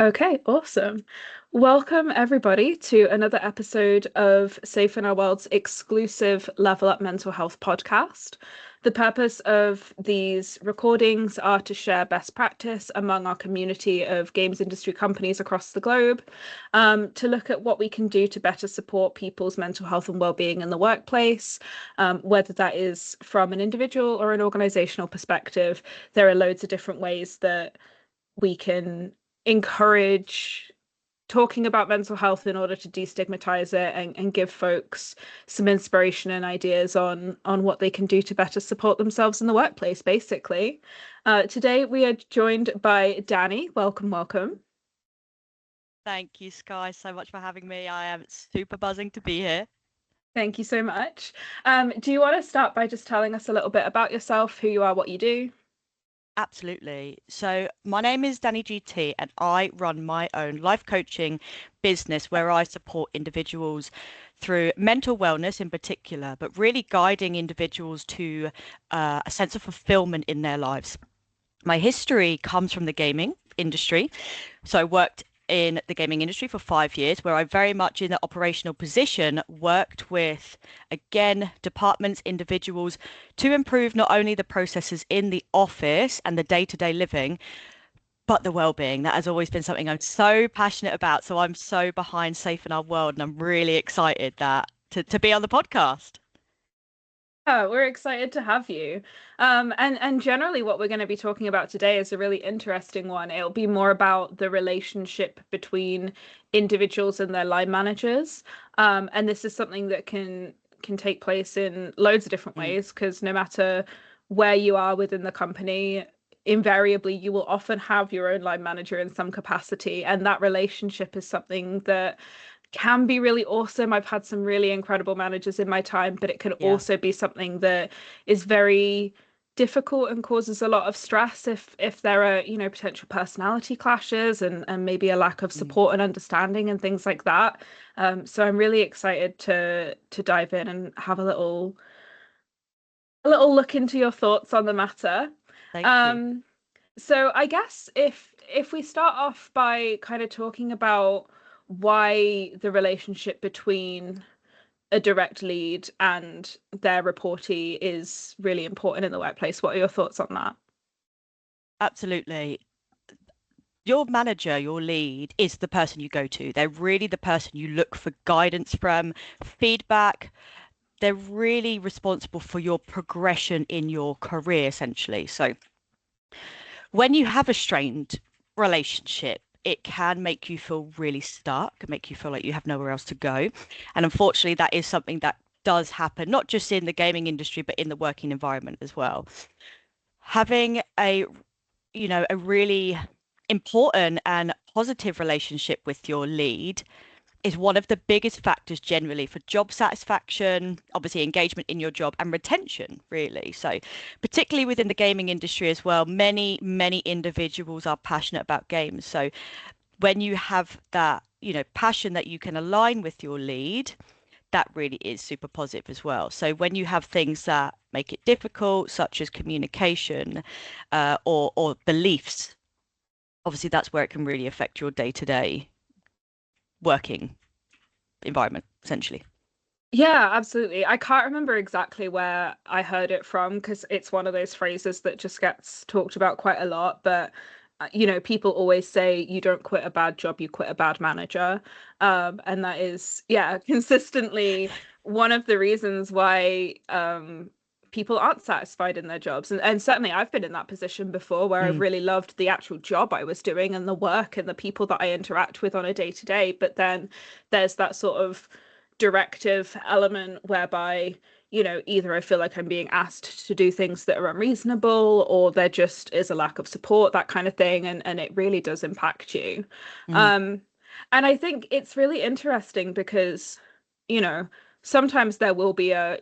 Okay, awesome. Welcome, everybody, to another episode of Safe in Our World's exclusive Level Up Mental Health podcast. The purpose of these recordings are to share best practice among our community of games industry companies across the globe, to look at what we can do to better support people's mental health and well-being in the workplace, whether that is from an individual or an organizational perspective. There are loads of different ways that we can encourage talking about mental health in order to destigmatize it and give folks some inspiration and ideas on what they can do to better support themselves in the workplace, basically. Today we are joined by Danni. Welcome, welcome. Thank you, Sky, so much for having me. I am super buzzing to be here. Thank you so much. Do you want to start by just telling us a little bit about yourself, who you are, what you do? Absolutely. So, my name is Danny GT, and I run my own life coaching business where I support individuals through mental wellness in particular, but really guiding individuals to a sense of fulfillment in their lives. My history comes from the gaming industry. So I worked in the gaming industry for 5 years, where I very much in the operational position worked with, again, departments, individuals to improve not only the processes in the office and the day-to-day living, but the well-being. That has always been something I'm so passionate about. So I'm so behind Safe in Our World, and I'm really excited that to be on the podcast. Yeah, we're excited to have you. And generally what we're going to be talking about today is a really interesting one. It'll be more about the relationship between individuals and their line managers. And this is something that can take place in loads of different Mm, ways, because no matter where you are within the company, invariably you will often have your own line manager in some capacity, and that relationship is something that can be really awesome. I've had some really incredible managers in my time, but it can yeah. also be something that is very difficult and causes a lot of stress if there are, potential personality clashes and maybe a lack of Mm, support and understanding and things like that. So I'm really excited to dive in and have a little look into your thoughts on the matter. thank you. Um, so I guess if we start off by kind of talking about why the relationship between a direct lead and their reportee is really important in the workplace, what are your thoughts on that? Absolutely. Your manager, your lead, is the person you go to. They're really the person you look for guidance from, feedback. They're really responsible for your progression in your career, essentially. So when you have a strained relationship, it can make you feel really stuck, make you feel like you have nowhere else to go. And unfortunately, that is something that does happen, not just in the gaming industry, but in the working environment as well. Having a really important and positive relationship with your lead is one of the biggest factors generally for job satisfaction, obviously engagement in your job and retention, really. So, particularly within the gaming industry as well, many individuals are passionate about games. So, when you have that, passion that you can align with your lead, that really is super positive as well. So when you have things that make it difficult, such as communication, or beliefs, obviously that's where it can really affect your day-to-day working environment, essentially. Yeah, absolutely. I can't remember exactly where I heard it from because it's one of those phrases that just gets talked about quite a lot. But, people always say you don't quit a bad job, you quit a bad manager. And that is, yeah, consistently one of the reasons why people aren't satisfied in their jobs. And certainly I've been in that position before where I've Mm, really loved the actual job I was doing and the work and the people that I interact with on a day to day. But then there's that sort of directive element whereby either I feel like I'm being asked to do things that are unreasonable or there just is a lack of support, that kind of thing, and it really does impact you. mm, um and I think it's really interesting because you know sometimes there will be a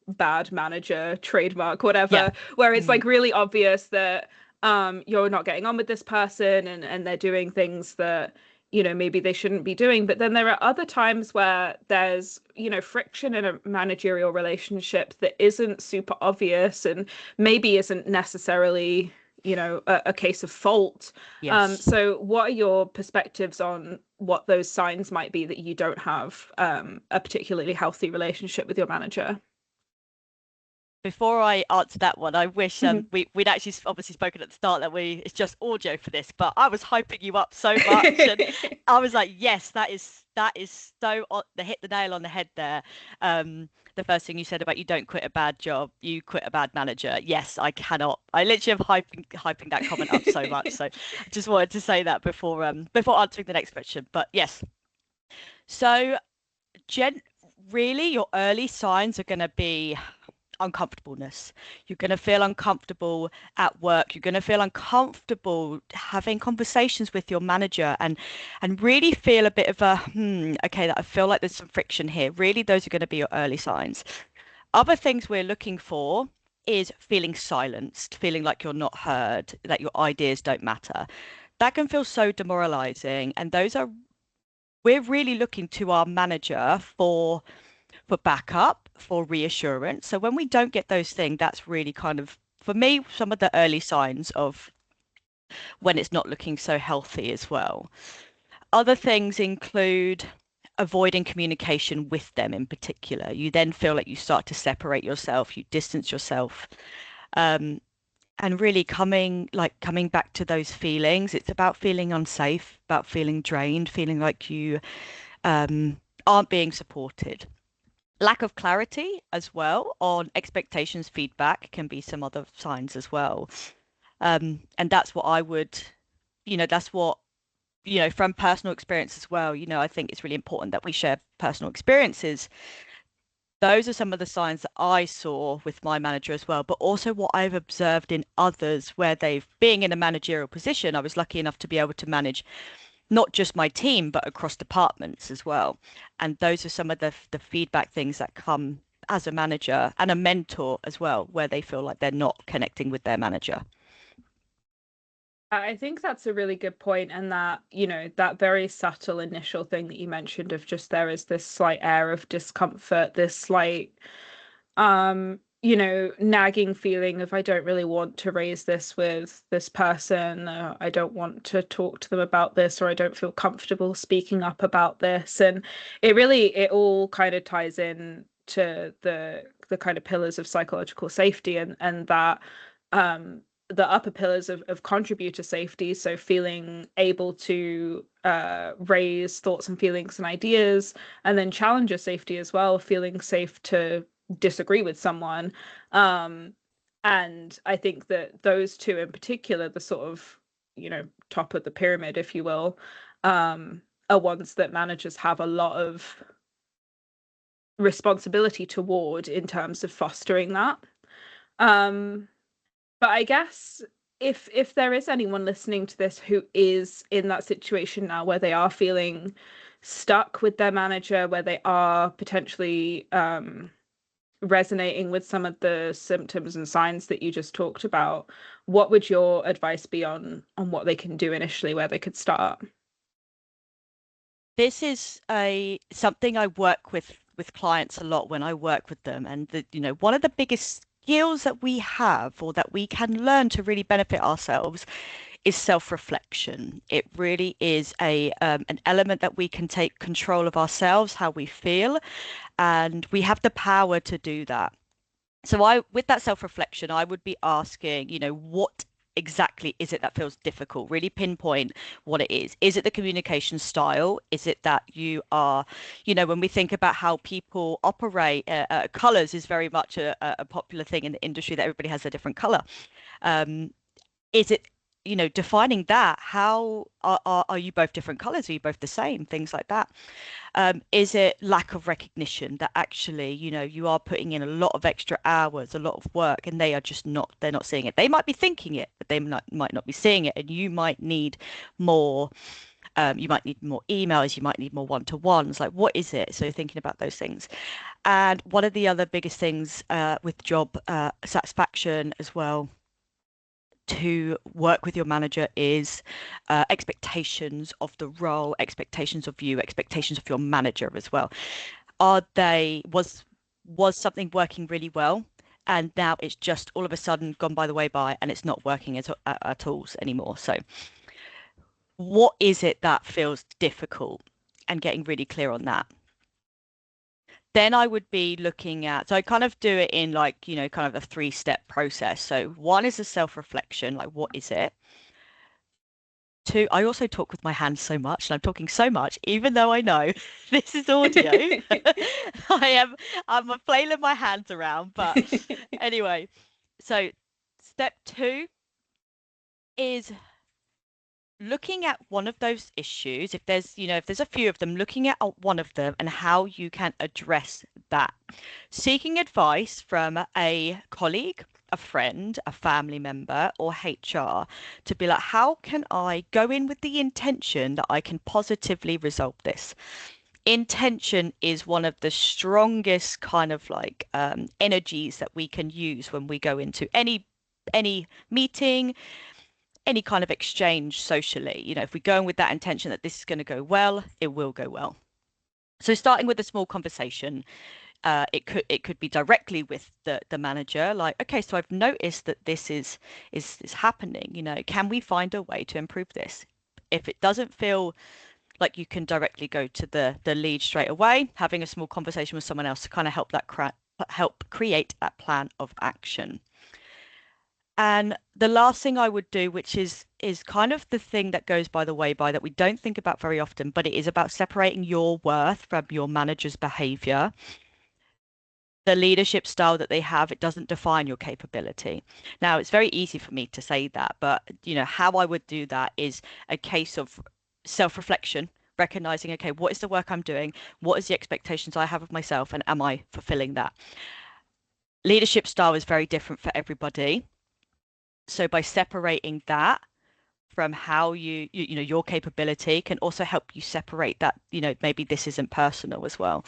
bad manager trademark, yeah. whatever, where it's Mm, like really obvious that you're not getting on with this person and they're doing things that maybe they shouldn't be doing. But then there are other times where there's friction in a managerial relationship that isn't super obvious and maybe isn't necessarily a case of fault. Yes. So what are your perspectives on what those signs might be that you don't have a particularly healthy relationship with your manager? Before I answer that one, I wish Mhm. we'd actually obviously spoken at the start that it's just audio for this, but I was hyping you up so much, and I was like, yes, that is so hit the nail on the head there. The first thing you said about you don't quit a bad job, you quit a bad manager. Yes, I cannot. I literally am hyping that comment up so much. So I just wanted to say that before answering the next question. But yes, so gen really your early signs are going to be uncomfortableness. You're going to feel uncomfortable at work. You're going to feel uncomfortable having conversations with your manager and really feel a bit of a okay, that I feel like there's some friction here. Really, those are going to be your early signs. Other things we're looking for is feeling silenced, feeling like you're not heard, that your ideas don't matter. That can feel so demoralizing, and those are we're really looking to our manager for backup, for reassurance. So when we don't get those things, that's really kind of, for me, some of the early signs of when it's not looking so healthy as well. Other things include avoiding communication with them in particular. You then feel like you start to separate yourself, you distance yourself. Um, and really coming back to those feelings. It's about feeling unsafe, about feeling drained, feeling like you aren't being supported. Lack of clarity as well on expectations, feedback can be some other signs as well. And that's what I would, that's what, from personal experience as well, I think it's really important that we share personal experiences. Those are some of the signs that I saw with my manager as well, but also what I've observed in others where they've, being in a managerial position, I was lucky enough to be able to manage not just my team, but across departments as well. And those are some of the feedback things that come as a manager and a mentor as well, where they feel like they're not connecting with their manager. I think that's a really good point, and that, that very subtle initial thing that you mentioned of just there is this slight air of discomfort, this slight nagging feeling of I don't really want to raise this with this person, I don't want to talk to them about this, or I don't feel comfortable speaking up about this. And it all kind of ties in to the kind of pillars of psychological safety, and that the upper pillars of contributor safety, so feeling able to raise thoughts and feelings and ideas, and then challenger safety as well, feeling safe to disagree with someone. Um, and I think that those two in particular, the sort of, top of the pyramid, if you will, are ones that managers have a lot of responsibility toward in terms of fostering that. Um, but I guess if there is anyone listening to this who is in that situation now where they are feeling stuck with their manager, where they are potentially resonating with some of the symptoms and signs that you just talked about, what would your advice be on what they can do initially, where they could start? This is a something I work with clients a lot when I work with them. And one of the biggest skills that we have or that we can learn to really benefit ourselves is self-reflection. It really is an element that we can take control of ourselves, how we feel, and we have the power to do that. So with that self-reflection, I would be asking, what exactly is it that feels difficult? Really pinpoint what it is. Is it the communication style? Is it that you are, when we think about how people operate, colors is very much a popular thing in the industry, that everybody has a different color. Um, is it, defining that, how are you both different colors? Are you both the same? Things like that. Is it lack of recognition that actually, you are putting in a lot of extra hours, a lot of work, and they're not seeing it. They might be thinking it, but they might not be seeing it. And more, you might need more emails, you might need more one-to-ones. Like, what is it? So thinking about those things. And one of the other biggest things with job satisfaction as well, to work with your manager, is expectations of the role, expectations of you, expectations of your manager as well. Are they was something working really well? and now it's just all of a sudden gone by the way by, and it's not working at all anymore. So what is it that feels difficult, and getting really clear on that. Then I would be looking at, so I kind of do it in like, kind of a three-step process. So one is a self-reflection, like what is it? Two, I also talk with my hands so much, and I'm talking so much, even though I know this is audio. I'm flailing my hands around, but anyway. So step two is looking at one of those issues. If there's a few of them, looking at one of them and how you can address that. Seeking advice from a colleague, a friend, a family member, or HR to be like, how can I go in with the intention that I can positively resolve this? Intention is one of the strongest kind of like energies that we can use when we go into any meeting, any kind of exchange socially. If we go in with that intention that this is going to go well, it will go well. So starting with a small conversation, it could be directly with the manager, like, okay, so I've noticed that this is happening. Can we find a way to improve this? If it doesn't feel like you can directly go to the lead straight away, having a small conversation with someone else to kind of help create that plan of action. And the last thing I would do, which is kind of the thing that goes by the way by that we don't think about very often, but it is about separating your worth from your manager's behavior. The leadership style that they have, it doesn't define your capability. Now, it's very easy for me to say that, but how I would do that is a case of self-reflection, recognizing, okay, what is the work I'm doing? What is the expectations I have of myself, and am I fulfilling that? Leadership style is very different for everybody. So by separating that from how your capability can also help you separate that, maybe this isn't personal as well.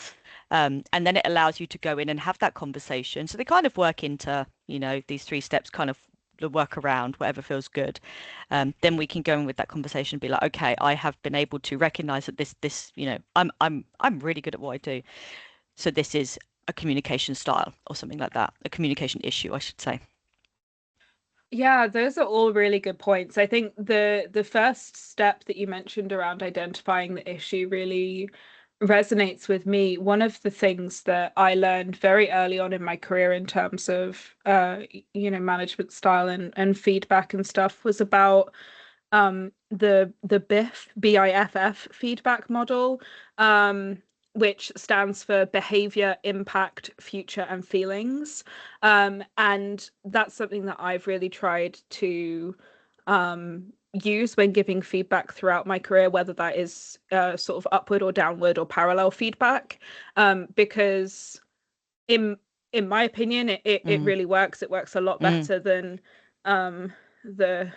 And then it allows you to go in and have that conversation. So they kind of work into, these three steps, kind of the work around whatever feels good. Then we can go in with that conversation and be like, okay, I have been able to recognize that this, I'm really good at what I do. So this is a communication style or something like that, a communication issue, I should say. Yeah, those are all really good points. I think the first step that you mentioned around identifying the issue really resonates with me. One of the things that I learned very early on in my career in terms of management style and feedback and stuff was about the BIFF feedback model, which stands for behavior, impact, future, and feelings. And that's something that I've really tried to use when giving feedback throughout my career, whether that is sort of upward or downward or parallel feedback, because in in my opinion, it Mm, really works. It works a lot mm. better than the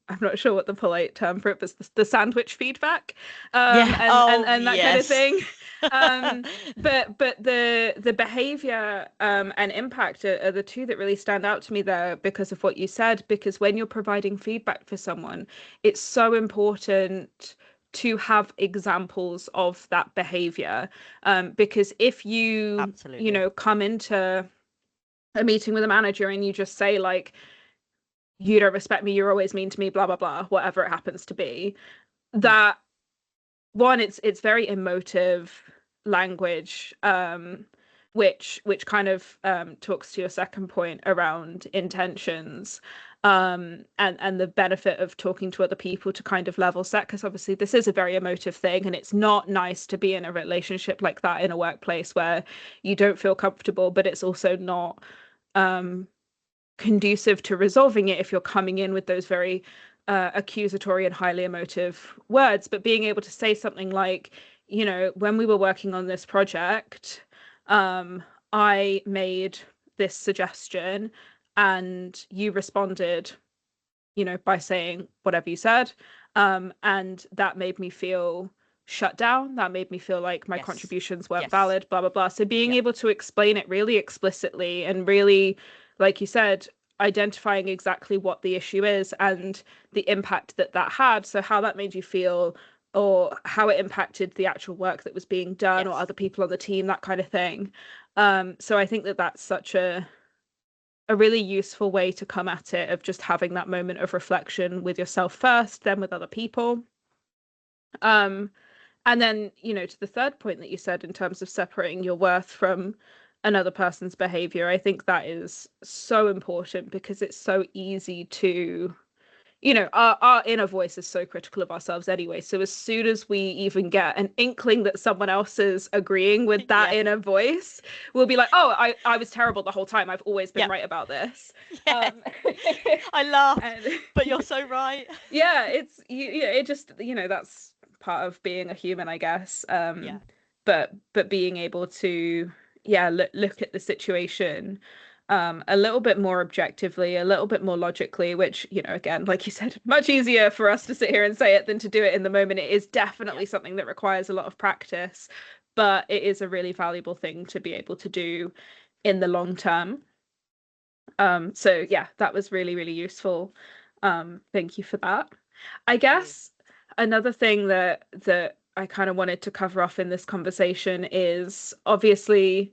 I'm not sure what the polite term for it was, the sandwich feedback, Yeah. Oh, and that kind of yes. thing. Um, but the behavior and impact are the two that really stand out to me there because of what you said. Because when you're providing feedback for someone, it's so important to have examples of that behavior. Because if Absolutely. come into a meeting with a manager and you just say like, you don't respect me, you're always mean to me, blah blah blah, whatever it happens to be, Mm, that one, it's very emotive language, which kind of talks to your second point around intentions, and the benefit of talking to other people to kind of level set, because obviously this is a very emotive thing, and it's not nice to be in a relationship like that in a workplace where you don't feel comfortable, but it's also not um conducive to resolving it if you're coming in with those very accusatory and highly emotive words. But being able to say something like, when we were working on this project, I made this suggestion and you responded, by saying whatever you said. And that made me feel shut down. That made me feel like my yes. contributions weren't Yes. valid, blah, blah, blah. So being Yeah. able to explain it really explicitly and really, like you said, identifying exactly what the issue is and the impact that that had. So how that made you feel, or how it impacted the actual work that was being done or Yes. other people on the team, that kind of thing. So I think that that's such a really useful way to come at it, of just having that moment of reflection with yourself first, then with other people. Um, and then, to the third point that you said in terms of separating your worth from another person's behavior, I think that is so important because it's so easy to, our inner voice is so critical of ourselves anyway. So as soon as we even get an inkling that someone else is agreeing with that Yeah. inner voice, we'll be like, oh, I was terrible the whole time. I've always been Yeah. right about this. Yeah. I laugh, And but you're so right. yeah, it just, that's part of being a human, I guess. Yeah. But being able to, yeah, look at the situation a little bit more objectively, a little bit more logically, which, again, like you said, much easier for us to sit here and say it than to do it in the moment. It is Yeah. definitely something that requires a lot of practice, but it is a really valuable thing to be able to do in the long term. So yeah, that was really, really useful. Thank you for that. I Thank you. guess another thing that I kind of wanted to cover off in this conversation is, obviously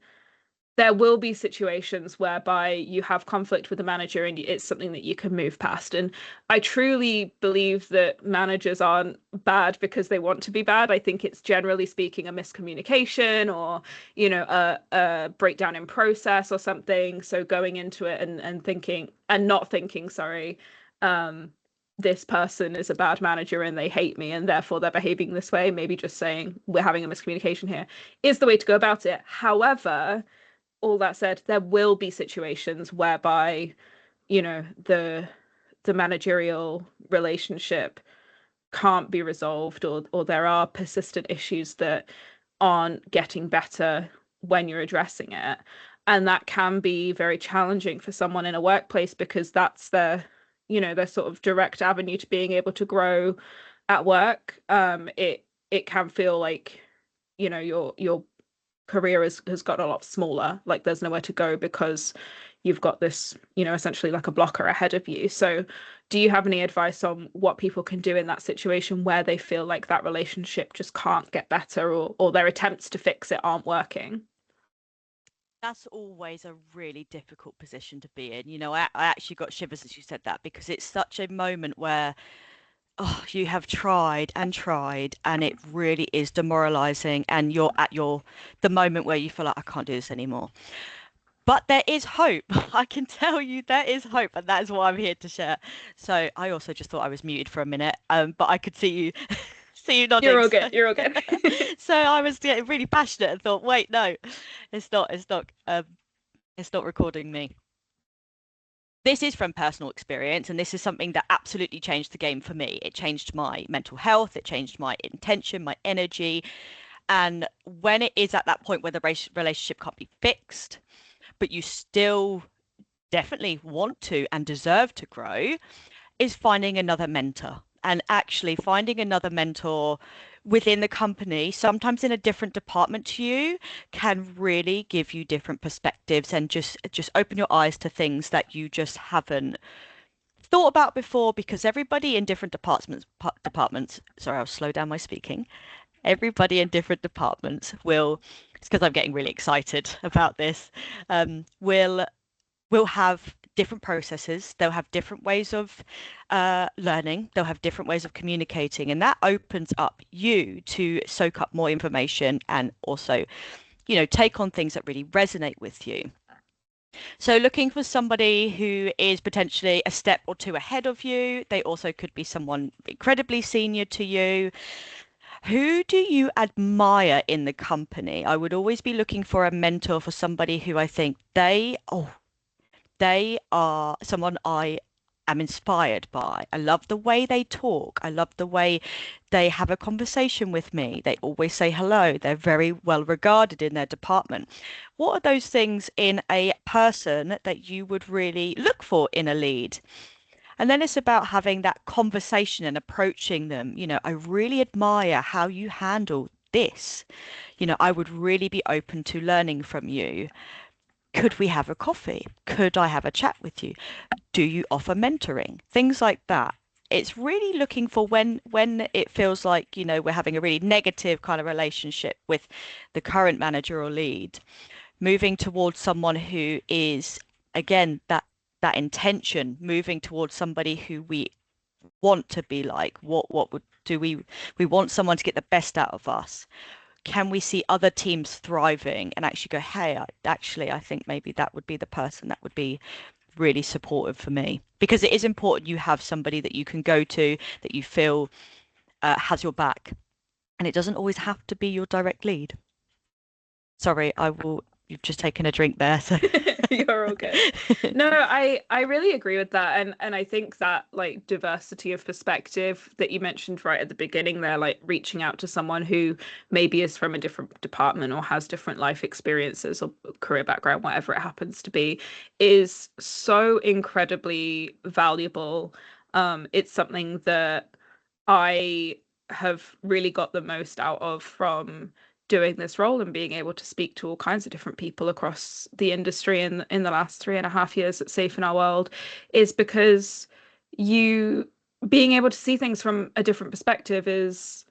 there will be situations whereby you have conflict with the manager and it's something that you can move past. And I truly believe that managers aren't bad because they want to be bad. I think it's, generally speaking, a miscommunication, or, a breakdown in process or something. So going into it and thinking, and not thinking, sorry, this person is a bad manager and they hate me and therefore they're behaving this way, maybe just saying we're having a miscommunication here, is the way to go about it. However, all that said, there will be situations whereby, the managerial relationship can't be resolved, or there are persistent issues that aren't getting better when you're addressing it. And that can be very challenging for someone in a workplace because that's their sort of direct avenue to being able to grow at work. It can feel like, your career has gotten a lot smaller. Like there's nowhere to go because you've got this, essentially like a blocker ahead of you. So, do you have any advice on what people can do in that situation where they feel like that relationship just can't get better, or their attempts to fix it aren't working? That's always a really difficult position to be in. I actually got shivers as you said that because it's such a moment where, oh, you have tried, and it really is demoralizing. And you're at the moment where you feel like I can't do this anymore. But there is hope. I can tell you there is hope, and that is what I'm here to share. So I also just thought I was muted for a minute, but I could see you see you You're nodding. all So good. You're all good. so I was getting really passionate and thought, wait, no, it's not recording me. This is from personal experience, and this is something that absolutely changed the game for me. It changed my mental health, it changed my intention, my energy. And when it is at that point where the relationship can't be fixed, but you still definitely want to and deserve to grow, is finding another mentor. And actually finding another mentor within the company, sometimes in a different department to you, can really give you different perspectives and just open your eyes to things that you just haven't thought about before, because everybody in different departments, sorry, I'll slow down my speaking. Everybody in different departments will, it's because I'm getting really excited about this, will have different processes. They'll have different ways of learning. They'll have different ways of communicating, and that opens up you to soak up more information and also, take on things that really resonate with you. So looking for somebody who is potentially a step or two ahead of you. They also could be someone incredibly senior to you. Who do you admire in the company? I would always be looking for a mentor, for somebody who I think they are someone I am inspired by. I love the way they talk. I love the way they have a conversation with me. They always say hello. They're very well regarded in their department. What are those things in a person that you would really look for in a lead? And then it's about having that conversation and approaching them. I really admire how you handle this. I would really be open to learning from you. Could we have a coffee? Could I have a chat with you? Do you offer mentoring? Things like that. It's really looking for when it feels like, we're having a really negative kind of relationship with the current manager or lead, moving towards someone who is again, that intention, moving towards somebody who we want to be like. What would do we want someone to get the best out of us? Can we see other teams thriving and actually go, hey, I think maybe that would be the person that would be really supportive for me? Because it is important you have somebody that you can go to, that you feel has your back. And it doesn't always have to be your direct lead. Sorry, you've just taken a drink there. So You're all good. No, I really agree with that, and I think that like diversity of perspective that you mentioned right at the beginning there, like reaching out to someone who maybe is from a different department or has different life experiences or career background, whatever it happens to be, is so incredibly valuable. It's something that I have really got the most out of from doing this role and being able to speak to all kinds of different people across the industry in the last 3.5 years at Safe in Our World is because you being able to see things from a different perspective is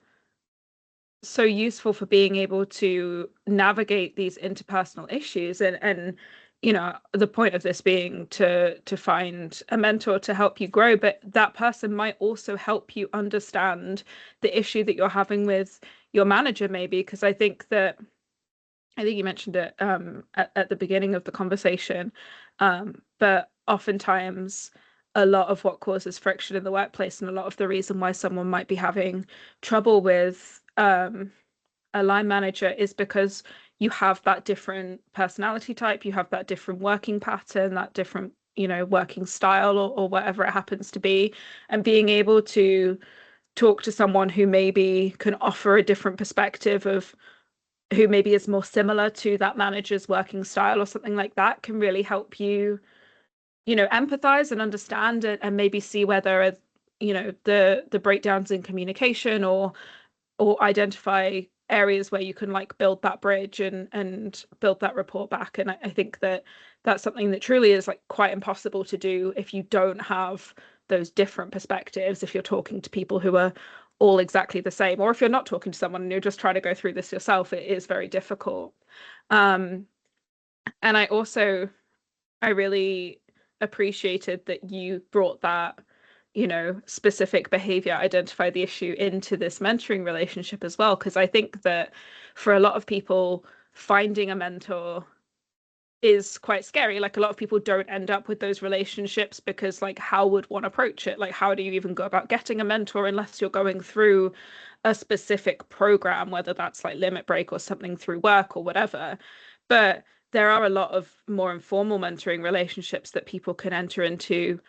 so useful for being able to navigate these interpersonal issues and the point of this being to find a mentor to help you grow, but that person might also help you understand the issue that you're having with your manager maybe, because I think you mentioned it at the beginning of the conversation, but oftentimes a lot of what causes friction in the workplace and a lot of the reason why someone might be having trouble with a line manager is because you have that different personality type, you have that different working pattern, that different, working style or whatever it happens to be. And being able to talk to someone who maybe can offer a different perspective of who maybe is more similar to that manager's working style or something like that can really help you, empathize and understand it and maybe see where there are, the breakdowns in communication or identify areas where you can like build that bridge and build that rapport back. And I think that that's something that truly is like quite impossible to do if you don't have those different perspectives, if you're talking to people who are all exactly the same, or if you're not talking to someone and you're just trying to go through this yourself, it is very difficult. um and I really appreciated that you brought that, specific behavior, identify the issue into this mentoring relationship as well. Because I think that for a lot of people, finding a mentor is quite scary. Like a lot of people don't end up with those relationships because, like, how would one approach it? Like, how do you even go about getting a mentor unless you're going through a specific program, whether that's like Limit Break or something through work or whatever. But there are a lot of more informal mentoring relationships that people can enter into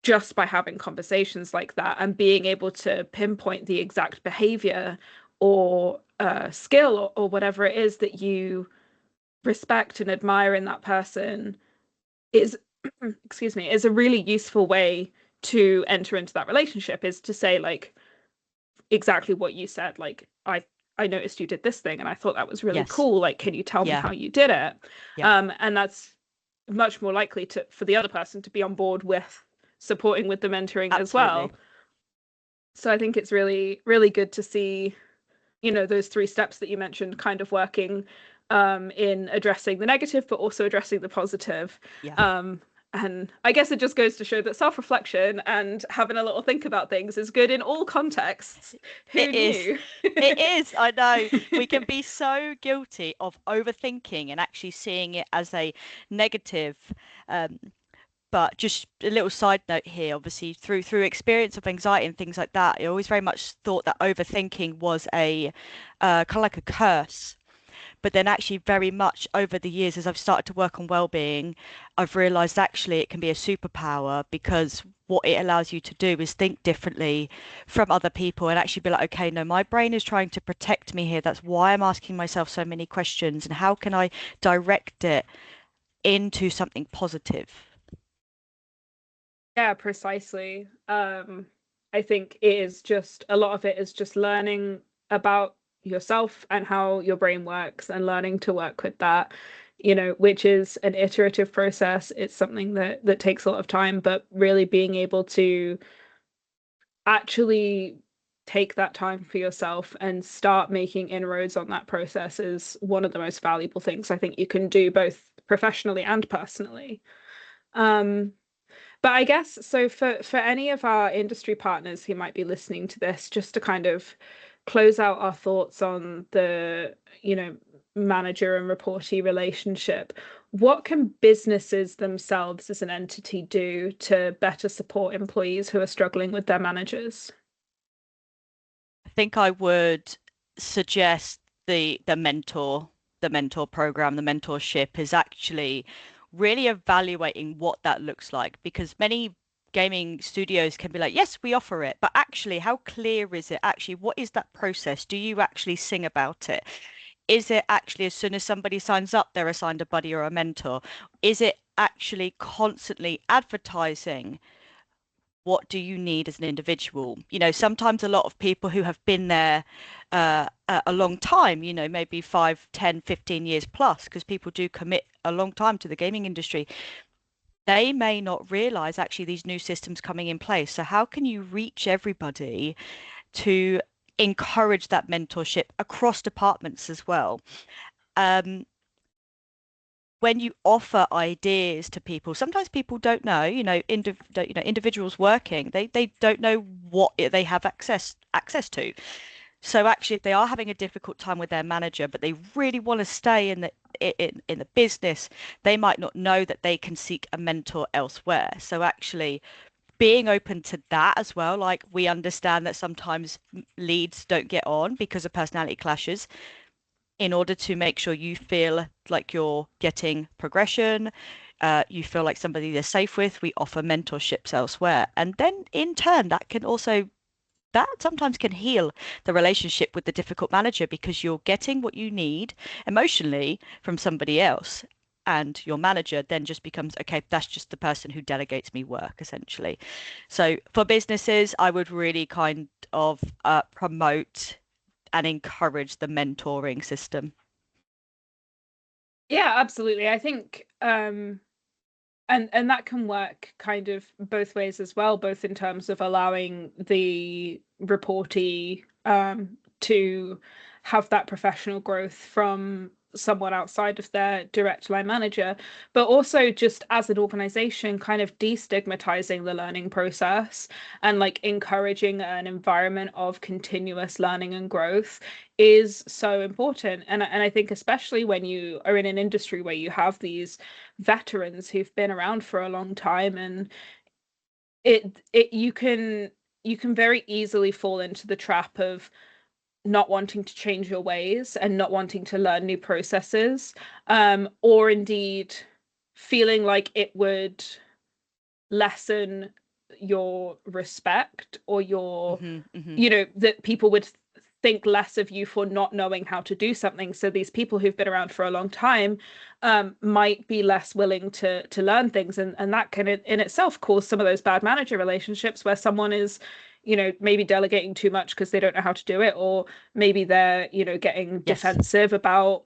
just by having conversations like that and being able to pinpoint the exact behavior or skill or whatever it is that you respect and admire in that person is excuse me, is a really useful way to enter into that relationship, is to say like exactly what you said, like I noticed you did this thing and I thought that was really yes, cool, like can you tell me yeah, how you did it? yeah, And that's much more likely to for the other person to be on board with supporting with the mentoring as absolutely. well. So I think it's really really good to see, those three steps that you mentioned kind of working in addressing the negative but also addressing the positive. Yeah. um, and I guess it just goes to show that self-reflection and having a little think about things is good in all contexts. Who It is. knew? It is. I know. We can be so guilty of overthinking and actually seeing it as a negative. Um, but just a little side note here, obviously through experience of anxiety and things like that, I always very much thought that overthinking was a kind of like a curse. But then actually very much over the years as I've started to work on well-being, I've realized actually it can be a superpower because what it allows you to do is think differently from other people and actually be like, okay, no, my brain is trying to protect me here. That's why I'm asking myself so many questions. And how can I direct it into something positive? Yeah, precisely. I think it is just a lot of it is just learning about yourself and how your brain works and learning to work with that, which is an iterative process. It's something that takes a lot of time, but really being able to actually take that time for yourself and start making inroads on that process is one of the most valuable things I think you can do, both professionally and personally. Um, but I guess so for any of our industry partners who might be listening to this, just to kind of close out our thoughts on the, manager and reportee relationship, what can businesses themselves as an entity do to better support employees who are struggling with their managers? I think I would suggest the mentor program, the mentorship is actually really evaluating what that looks like, because many gaming studios can be like, yes, we offer it, but actually, how clear is it? Actually, what is that process? Do you actually sing about it? Is it actually as soon as somebody signs up, they're assigned a buddy or a mentor? Is it actually constantly advertising? What do you need as an individual? Sometimes a lot of people who have been there a long time, maybe 5, 10, 15 years plus, because people do commit a long time to the gaming industry, they may not realize actually these new systems coming in place. So how can you reach everybody to encourage that mentorship across departments as well? Um, when you offer ideas to people, sometimes people don't know, individuals working, they don't know what they have access to. So actually, if they are having a difficult time with their manager, but they really want to stay in the business, they might not know that they can seek a mentor elsewhere. So actually, being open to that as well, like we understand that sometimes leads don't get on because of personality clashes. In order to make sure you feel like you're getting progression, you feel like somebody they're safe with, we offer mentorships elsewhere. And then in turn, that sometimes can heal the relationship with the difficult manager, because you're getting what you need emotionally from somebody else. And your manager then just becomes, okay, that's just the person who delegates me work, essentially. So for businesses, I would really kind of promote and encourage the mentoring system. Yeah, absolutely. I think and that can work kind of both ways as well, both in terms of allowing the reportee to have that professional growth from someone outside of their direct line manager, but also just as an organization, kind of destigmatizing the learning process and like encouraging an environment of continuous learning and growth is so important. And I think especially when you are in an industry where you have these veterans who've been around for a long time, and it you can very easily fall into the trap of not wanting to change your ways and not wanting to learn new processes, or indeed feeling like it would lessen your respect or your, Hmm. that people would think less of you for not knowing how to do something. So these people who've been around for a long time might be less willing to learn things, and that can in itself cause some of those bad manager relationships where someone is, maybe delegating too much because they don't know how to do it, or maybe they're, getting Yes. defensive about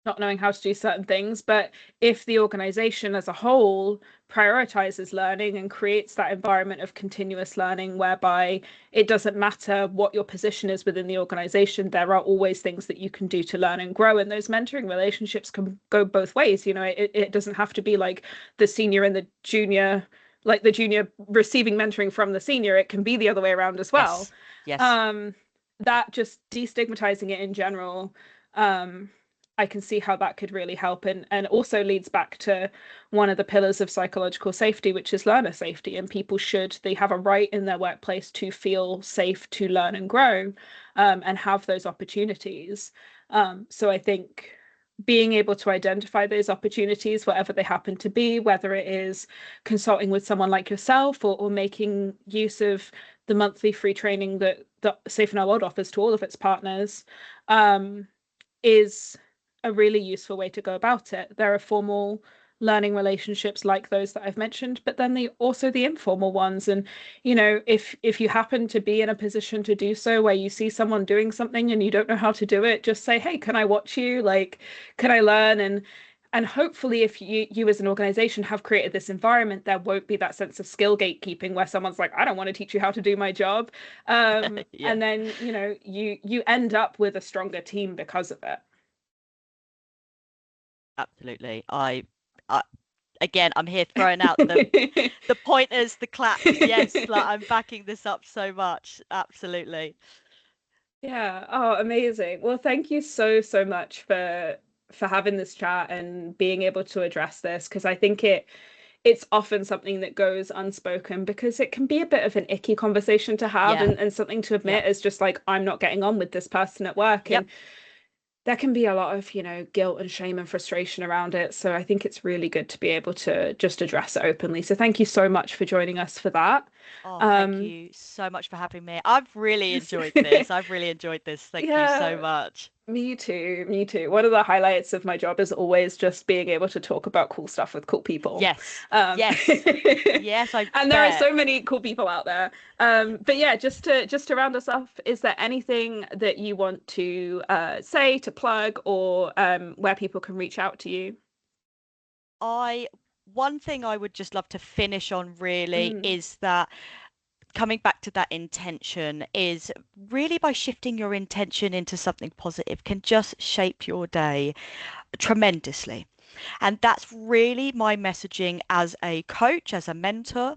not knowing how to do certain things. But if the organization as a whole prioritizes learning and creates that environment of continuous learning whereby it doesn't matter what your position is within the organization, there are always things that you can do to learn and grow. And those mentoring relationships can go both ways. It doesn't have to be like the senior and the junior, like the junior receiving mentoring from the senior. It can be the other way around as well. Yes. Yes. Um, that just destigmatizing it in general, um, I can see how that could really help, and also leads back to one of the pillars of psychological safety, which is learner safety. And people they have a right in their workplace to feel safe to learn and grow, and have those opportunities. So I think being able to identify those opportunities, whatever they happen to be, whether it is consulting with someone like yourself, or making use of the monthly free training that Safe in Our World offers to all of its partners, is a really useful way to go about it. There are formal learning relationships like those that I've mentioned, but then also the informal ones. And if you happen to be in a position to do so, where you see someone doing something and you don't know how to do it, just say, hey, can I watch you? Like, can I learn? And hopefully, if you as an organization have created this environment, there won't be that sense of skill gatekeeping where someone's like, I don't want to teach you how to do my job. Yeah. And then, you end up with a stronger team because of it. Absolutely. I again, I'm here throwing out the pointers, the claps. Yes, like I'm backing this up so much. Absolutely. Yeah. Oh, amazing. Well, thank you so, so much for having this chat and being able to address this because I think it's often something that goes unspoken because it can be a bit of an icky conversation to have Yeah. and something to Yeah. admit is just like I'm not getting on with this person at work Yep. and there can be a lot of, guilt and shame and frustration around it. So I think it's really good to be able to just address it openly. So thank you so much for joining us for that. Oh, thank Um, you so much for having me. I've really enjoyed this. I've really enjoyed this. Thank you so yeah, much. me too. Me too. One of the highlights of my job is always just being able to talk about cool stuff with cool people. Yes. Um, Yes. Yes, I and there are bet. so many cool people out there. But yeah, just to round us off, is there anything that you want to say, to plug, or where people can reach out to you? I One thing I would just love to finish on really Mm, is that coming back to that intention is really by shifting your intention into something positive can just shape your day tremendously. And that's really my messaging as a coach, as a mentor.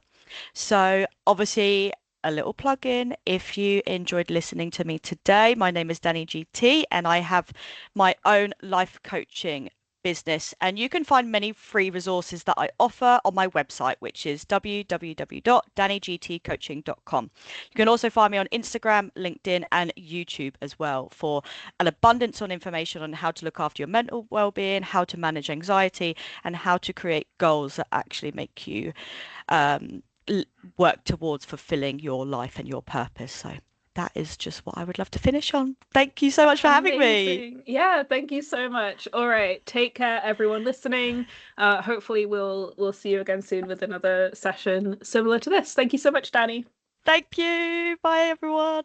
So, obviously, a little plug in. If you enjoyed listening to me today, my name is Danny GT, and I have my own life coaching business. And you can find many free resources that I offer on my website, which is www.dannygtcoaching.com. You can also find me on Instagram, LinkedIn, and YouTube as well for an abundance on information on how to look after your mental well-being, how to manage anxiety, and how to create goals that actually make you um, work towards fulfilling your life and your purpose. So that is just what I would love to finish on. Thank you so much for having me. amazing. Yeah, thank you so much. All right, take care, everyone listening. Hopefully we'll see you again soon with another session similar to this. Thank you so much, Danny. Thank you. Bye, everyone.